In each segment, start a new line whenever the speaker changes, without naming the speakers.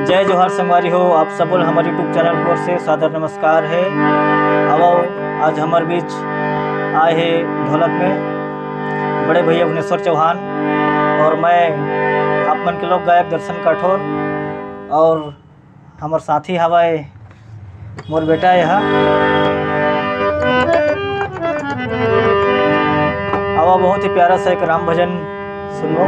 जय जोहार संगवारी हो, आप सब हमारे यूट्यूब चैनल की ओर से सादर नमस्कार है। अब आज हमारे बीच आए हैं ढोलक में बड़े भैया भुवनेश्वर चौहान और मैं आप मन के लोक गायक दर्शन कठोर और हमारे साथी हवाए मोर बेटा यह अब बहुत ही प्यारा सा एक राम भजन सुनो।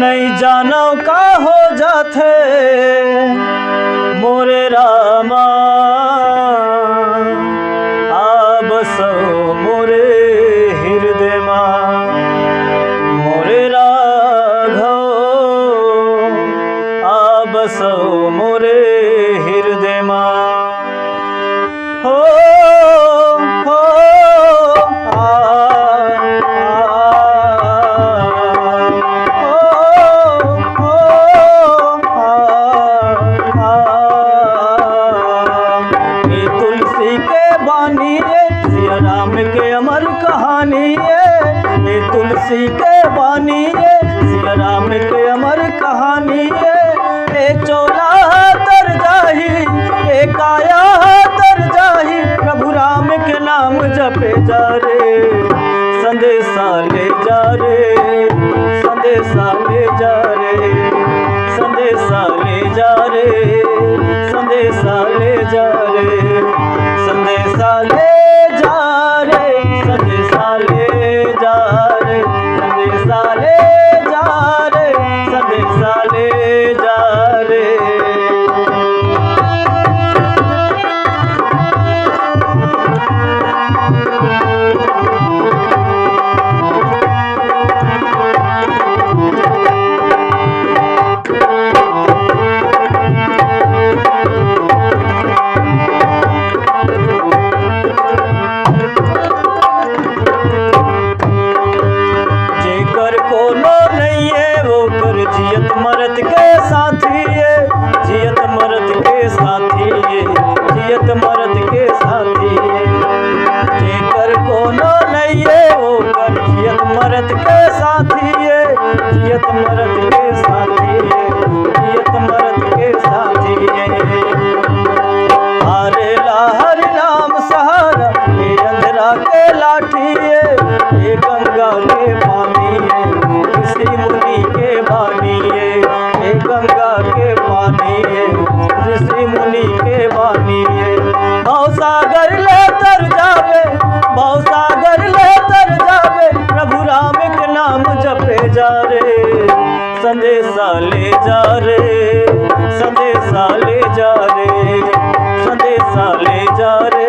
नहीं जानो का हो जाथे मोरे रामा अब सो मोरे हृदय मां मोरे राघव अब सो मोरे हृदय मां हो राम के अमर कहानी ये तुलसी के बानी ये सिया राम के अमर कहानी ये चोला तर जाही ए काया तर जाही प्रभु राम के नाम जपे जा रे संदेशा ले जा रे संदेशा ले जा रे संदेशा ले जा रे संदेशा ले जा रे संदेशा ले संदेशा ले जा रे संदेशा ले जा रे संदेशा ले जा रे। जियत मरद के साथी ये जियत मरद के साथी ये जियत मरद के साथी ये जेकर कोनो नहीं है वो कर जियत मरद के साथी ये जियत मरद के साथी ये जियत मरद के साथी ये हरे नाम सहारा ये अंधरा के लाठी ये गंगा के पानी ये ऋषि मुनि के बानी ये गंगा के पानी ये ऋषि मुनि के बानी ये भवसागर ले तर जावे भवसागर ले तर जावे प्रभु राम के नाम जपे जा रे संदेशा ले जा रे संदेशा ले जा रे संदेशा ले जा रे